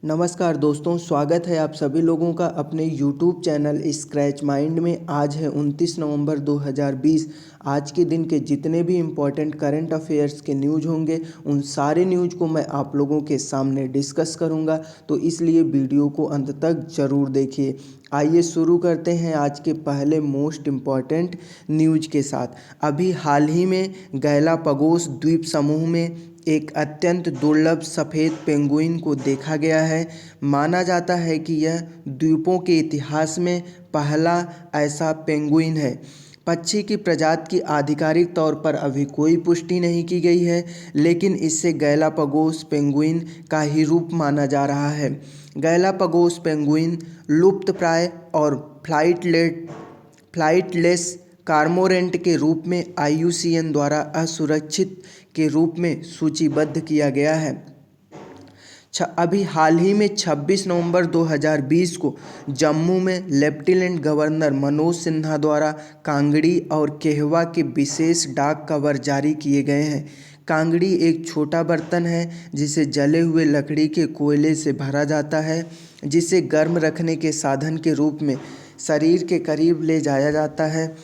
नमस्कार दोस्तों, स्वागत है आप सभी लोगों का अपने YouTube चैनल स्क्रैच माइंड में। आज है 29 नवंबर 2020। आज के दिन के जितने भी इम्पोर्टेंट करंट अफेयर्स के न्यूज़ होंगे उन सारे न्यूज़ को मैं आप लोगों के सामने डिस्कस करूंगा, तो इसलिए वीडियो को अंत तक ज़रूर देखिए। आइए शुरू करते हैं आज के पहले मोस्ट इम्पॉर्टेंट न्यूज़ के साथ। अभी हाल ही में गैलापागोस द्वीप समूह में एक अत्यंत दुर्लभ सफ़ेद पेंगुइन को देखा गया है। माना जाता है कि यह द्वीपों के इतिहास में पहला ऐसा पेंगुइन है। पक्षी की प्रजाति की आधिकारिक तौर पर अभी कोई पुष्टि नहीं की गई है, लेकिन इसे गैलापागोस पेंगुइन का ही रूप माना जा रहा है। गैलापागोस पेंगुइन लुप्तप्राय और फ्लाइटलेस कार्मोरेंट के रूप में IUCN द्वारा असुरक्षित के रूप में सूचीबद्ध किया गया है। अभी हाल ही में 26 नवंबर 2020 को जम्मू में लेफ्टिनेंट गवर्नर मनोज सिन्हा द्वारा कांगड़ी और केहवा के विशेष डाक कवर जारी किए गए हैं। कांगड़ी एक छोटा बर्तन है जिसे जले हुए लकड़ी के कोयले से भरा जाता है, जिसे गर्म रखने के साधन के रूप में शरीर के करीब ले जाया जाता है।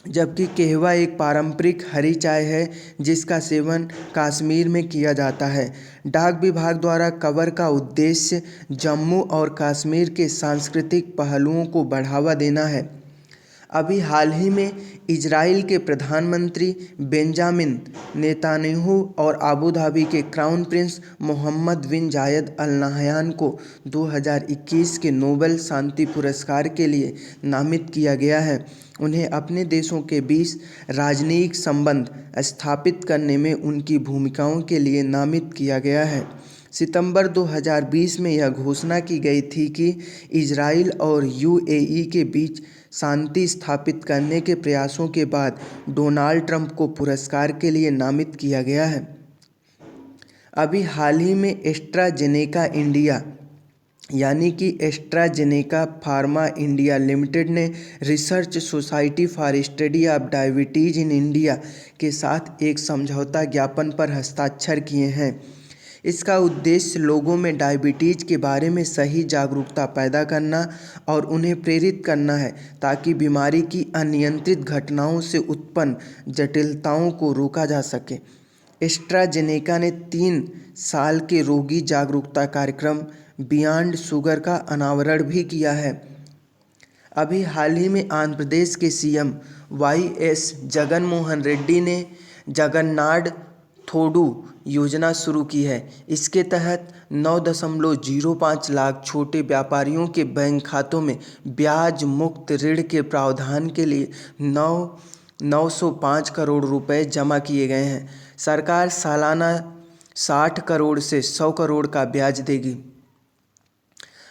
जबकि केहवा एक पारंपरिक हरी चाय है जिसका सेवन कश्मीर में किया जाता है। डाक विभाग द्वारा कवर का उद्देश्य जम्मू और कश्मीर के सांस्कृतिक पहलुओं को बढ़ावा देना है। अभी हाल ही में इजराइल के प्रधानमंत्री बेंजामिन नेतान्याहू और अबू धाबी के क्राउन प्रिंस मोहम्मद बिन जायद अल नाह्यान को 2021 के नोबेल शांति पुरस्कार के लिए नामित किया गया है। उन्हें अपने देशों के बीच राजनयिक संबंध स्थापित करने में उनकी भूमिकाओं के लिए नामित किया गया है। सितंबर 2020 में यह घोषणा की गई थी कि इजराइल और UAE के बीच शांति स्थापित करने के प्रयासों के बाद डोनाल्ड ट्रंप को पुरस्कार के लिए नामित किया गया है। अभी हाल ही में एस्ट्राजेनेका इंडिया यानी कि एस्ट्राजेनेका फार्मा इंडिया लिमिटेड ने research society for study of diabetes in India के साथ एक समझौता ज्ञापन पर हस्ताक्षर किए हैं। इसका उद्देश्य लोगों में डायबिटीज़ के बारे में सही जागरूकता पैदा करना और उन्हें प्रेरित करना है, ताकि बीमारी की अनियंत्रित घटनाओं से उत्पन्न जटिलताओं को रोका जा सके। एस्ट्राजेनेका ने 3 साल के रोगी जागरूकता कार्यक्रम बियॉन्ड शुगर का अनावरण भी किया है। अभी हाल ही में आंध्र प्रदेश के CM YS जगनमोहन रेड्डी ने जगन्नाड थोडू योजना शुरू की है। इसके तहत 9.05 लाख छोटे व्यापारियों के बैंक खातों में ब्याज मुक्त ऋण के प्रावधान के लिए 905 करोड़ रुपए जमा किए गए हैं। सरकार सालाना 60 करोड़ से 100 करोड़ का ब्याज देगी।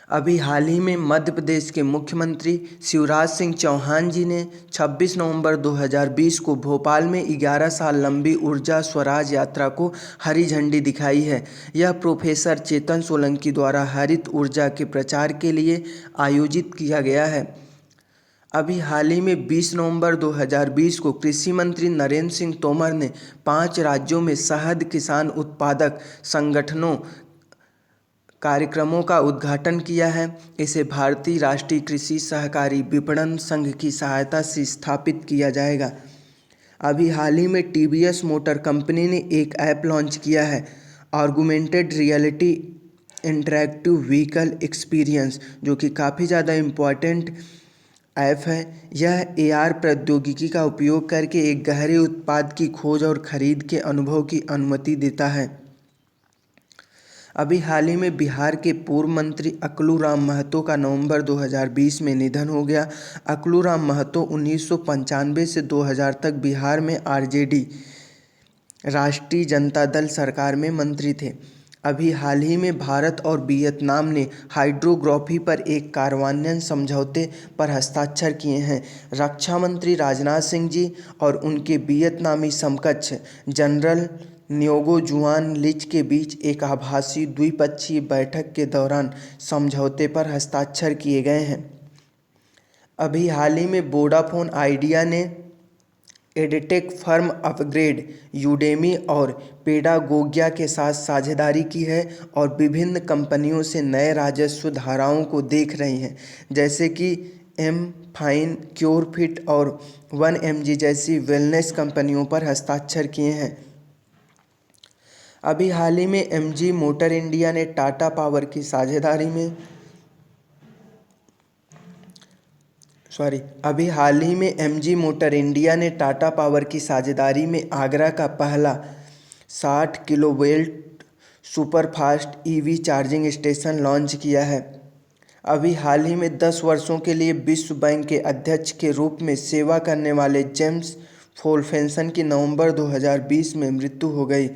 अभी हाल ही में मध्य प्रदेश के मुख्यमंत्री शिवराज सिंह चौहान जी ने 26 नवंबर 2020 को भोपाल में 11 साल लंबी ऊर्जा स्वराज यात्रा को हरी झंडी दिखाई है। यह प्रोफेसर चेतन सोलंकी द्वारा हरित ऊर्जा के प्रचार के लिए आयोजित किया गया है। अभी हाल ही में 20 नवंबर 2020 को कृषि मंत्री नरेंद्र सिंह तोमर ने 5 राज्यों में शहद किसान उत्पादक संगठनों कार्यक्रमों का उद्घाटन किया है। इसे भारतीय राष्ट्रीय कृषि सहकारी विपणन संघ की सहायता से स्थापित किया जाएगा। अभी हाल ही में TVS मोटर कंपनी ने एक ऐप लॉन्च किया है, augmented reality interactive vehicle experience, जो कि काफ़ी ज़्यादा इम्पॉर्टेंट ऐप है। यह AR प्रौद्योगिकी का उपयोग करके एक गहरे उत्पाद की खोज और खरीद के अनुभव की अनुमति देता है। अभी हाल ही में बिहार के पूर्व मंत्री अकलू राम महतो का नवंबर 2020 में निधन हो गया। अकलू राम महतो 1995 से 2000 तक बिहार में RJD राष्ट्रीय जनता दल सरकार में मंत्री थे। अभी हाल ही में भारत और वियतनाम ने हाइड्रोग्राफी पर एक कार्यान्वयन समझौते पर हस्ताक्षर किए हैं। रक्षा मंत्री राजनाथ सिंह जी और उनके वियतनामी समकक्ष जनरल न्योगो जुआन लिच के बीच एक आभासी द्विपक्षीय बैठक के दौरान समझौते पर हस्ताक्षर किए गए हैं। अभी हाल ही में वोडाफोन आइडिया ने एडटेक फर्म अपग्रेड, यूडेमी और पेडागोगिया के साथ साझेदारी की है और विभिन्न कंपनियों से नए राजस्व धाराओं को देख रही हैं, जैसे कि एम फाइन, क्योरफिट और 1mg जैसी वेलनेस कंपनियों पर हस्ताक्षर किए हैं। अभी हाल ही में एमजी मोटर इंडिया ने टाटा पावर की साझेदारी में अभी हाल ही में एमजी मोटर इंडिया ने टाटा पावर की साझेदारी में आगरा का पहला 60 kilovolt superfast EV charging station launch किया है। अभी हाल ही में 10 वर्षों के लिए विश्व बैंक के अध्यक्ष के रूप में सेवा करने वाले जेम्स फोल्फेंसन की नवंबर 2020 में मृत्यु हो गई।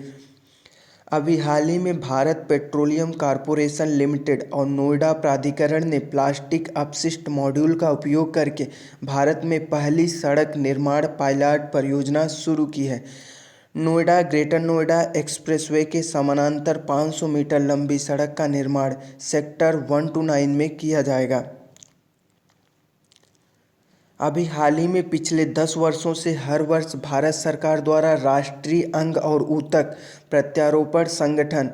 अभी हाल ही में भारत पेट्रोलियम कॉर्पोरेशन लिमिटेड और नोएडा प्राधिकरण ने प्लास्टिक अपशिष्ट मॉड्यूल का उपयोग करके भारत में पहली सड़क निर्माण पायलट परियोजना शुरू की है। नोएडा ग्रेटर नोएडा एक्सप्रेसवे के समानांतर 500 मीटर लंबी सड़क का निर्माण सेक्टर 129 में किया जाएगा। अभी हाल ही में पिछले 10 वर्षों से हर वर्ष भारत सरकार द्वारा राष्ट्रीय अंग और ऊतक प्रत्यारोपण संगठन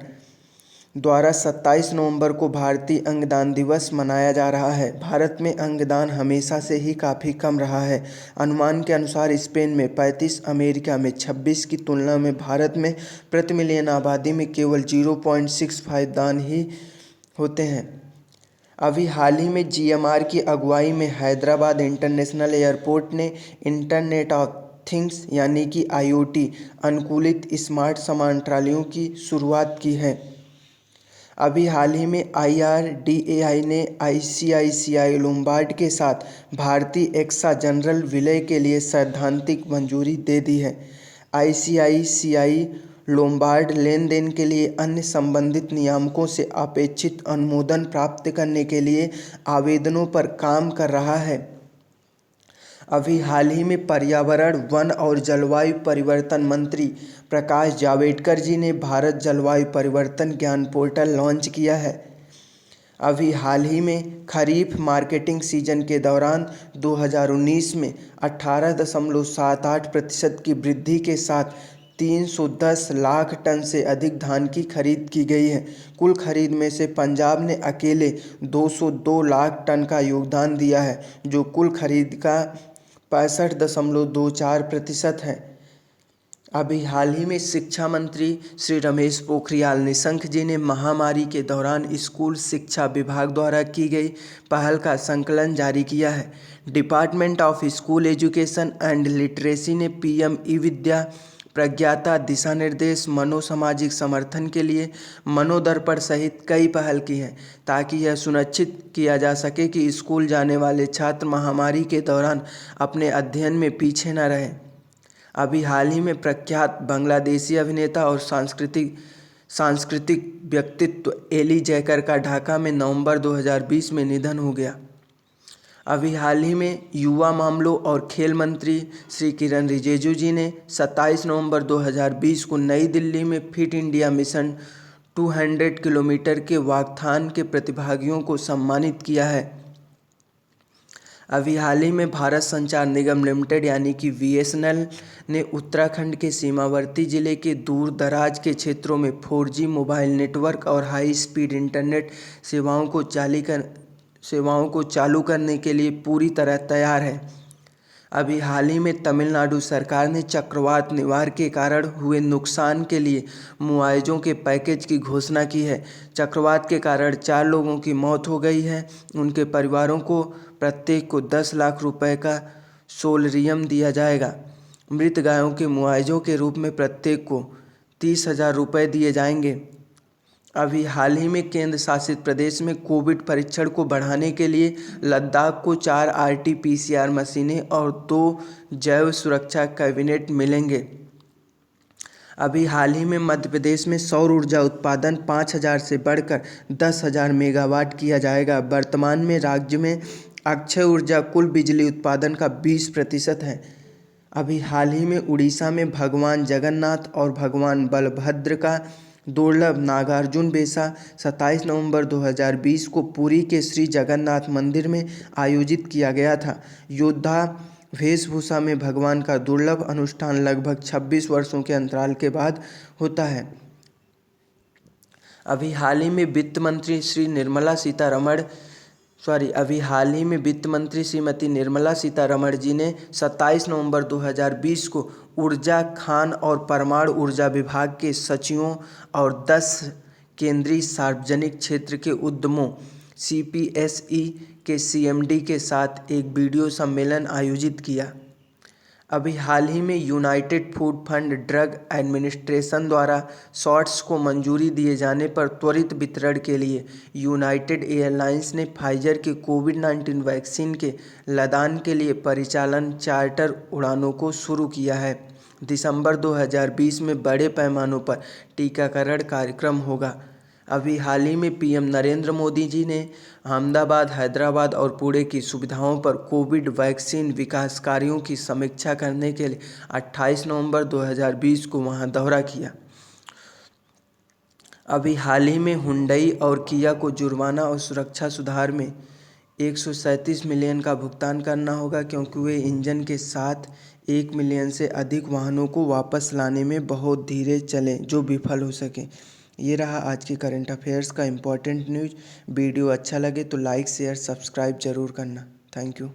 द्वारा 27 नवंबर को भारतीय अंगदान दिवस मनाया जा रहा है। भारत में अंगदान हमेशा से ही काफ़ी कम रहा है। अनुमान के अनुसार स्पेन में 35, अमेरिका में 26 की तुलना में भारत में प्रति मिलियन आबादी में केवल 0.65 दान ही होते हैं। अभी हाल ही में जीएमआर की अगुवाई में हैदराबाद इंटरनेशनल एयरपोर्ट ने इंटरनेट ऑफ थिंग्स यानी कि आईओटी अनुकूलित स्मार्ट सामान ट्रालियों की शुरुआत की है। अभी हाल ही में IRDAI ने ICICI लोम्बार्ड के साथ भारतीय एक्सा जनरल विलय के लिए सैद्धांतिक मंजूरी दे दी है। ICICI लोम्बार्ड लेन देन के लिए अन्य संबंधित नियामकों से अपेक्षित अनुमोदन प्राप्त करने के लिए आवेदनों पर काम कर रहा है। अभी हाल ही में पर्यावरण, वन और जलवायु परिवर्तन मंत्री प्रकाश जावड़ेकर जी ने भारत जलवायु परिवर्तन ज्ञान पोर्टल लॉन्च किया है। अभी हाल ही में खरीफ मार्केटिंग सीजन के दौरान 2019 में 18.78% की वृद्धि के साथ 310 लाख टन से अधिक धान की खरीद की गई है। कुल खरीद में से पंजाब ने अकेले 202 लाख टन का योगदान दिया है, जो कुल खरीद का 65.24% है। अभी हाल ही में शिक्षा मंत्री श्री रमेश पोखरियाल निशंक जी ने महामारी के दौरान स्कूल शिक्षा विभाग द्वारा की गई पहल का संकलन जारी किया है। Department of school education and literacy ने पीएम ई विद्या प्रज्ञाता दिशा निर्देश मनोसामाजिक समर्थन के लिए मनोदर्पण सहित कई पहल की हैं, ताकि यह सुनिश्चित किया जा सके कि स्कूल जाने वाले छात्र महामारी के दौरान अपने अध्ययन में पीछे न रहें। अभी हाल ही में प्रख्यात बांग्लादेशी अभिनेता और सांस्कृतिक व्यक्तित्व एली जैकर का ढाका में नवंबर 2020 में निधन हो गया। अभी हाल ही में युवा मामलों और खेल मंत्री श्री किरण रिजिजू जी ने 27 नवंबर 2020 को नई दिल्ली में फिट इंडिया मिशन 200 किलोमीटर के वॉकथॉन के प्रतिभागियों को सम्मानित किया है। अभी हाल ही में भारत संचार निगम लिमिटेड यानी कि BSNL ने उत्तराखंड के सीमावर्ती जिले के दूर दराज के क्षेत्रों में 4G मोबाइल नेटवर्क और हाई स्पीड इंटरनेट सेवाओं को चालू करने के लिए पूरी तरह तैयार है। अभी हाल ही में तमिलनाडु सरकार ने चक्रवात निवार के कारण हुए नुकसान के लिए मुआवजों के पैकेज की घोषणा की है। चक्रवात के कारण 4 लोगों की मौत हो गई है। उनके परिवारों को प्रत्येक को 10 लाख रुपए का सोलरियम दिया जाएगा। मृत गायों के मुआवजों के रूप में प्रत्येक को 30,000 रुपये दिए जाएंगे। अभी हाल ही में केंद्र शासित प्रदेश में कोविड परीक्षण को बढ़ाने के लिए लद्दाख को 4 RT-PCR मशीनें और 2 जैव सुरक्षा कैबिनेट मिलेंगे। अभी हाल ही में मध्य प्रदेश में सौर ऊर्जा उत्पादन 5,000 से बढ़कर 10,000 मेगावाट किया जाएगा। वर्तमान में राज्य में अक्षय ऊर्जा कुल बिजली उत्पादन का 20% है। अभी हाल ही में उड़ीसा में भगवान जगन्नाथ और भगवान बलभद्र का दुर्लभ नागार्जुन बेशा 27 नवंबर 2020 को पुरी के श्री जगन्नाथ मंदिर में आयोजित किया गया था। योद्धा वेशभूषा में भगवान का दुर्लभ अनुष्ठान लगभग 26 वर्षों के अंतराल के बाद होता है। अभी हाल ही में वित्त मंत्री श्रीमती निर्मला सीतारमण जी ने 27 नवंबर 2020 को ऊर्जा, खान और परमाणु ऊर्जा विभाग के सचिवों और 10 केंद्रीय सार्वजनिक क्षेत्र के उद्यमों CPSE के CMD के साथ एक वीडियो सम्मेलन आयोजित किया। अभी हाल ही में United food fund drug administration द्वारा शॉट्स को मंजूरी दिए जाने पर त्वरित वितरण के लिए यूनाइटेड एयरलाइंस ने फाइजर के कोविड-19 वैक्सीन के लदान के लिए परिचालन चार्टर उड़ानों को शुरू किया है। दिसंबर 2020 में बड़े पैमाने पर टीकाकरण कार्यक्रम होगा। अभी हाल ही में PM नरेंद्र मोदी जी ने अहमदाबाद, हैदराबाद और पुणे की सुविधाओं पर कोविड वैक्सीन विकास कार्यों की समीक्षा करने के लिए 28 नवंबर 2020 को वहां दौरा किया। अभी हाल ही में हुंडई और किया को जुर्माना और सुरक्षा सुधार में 137 मिलियन का भुगतान करना होगा, क्योंकि वे इंजन के साथ 1 मिलियन से अधिक वाहनों को वापस लाने में बहुत धीरे चले जो विफल हो सके। ये रहा आज के करंट अफेयर्स का इम्पोर्टेंट न्यूज़। वीडियो अच्छा लगे तो लाइक, शेयर, सब्सक्राइब जरूर करना। Thank you.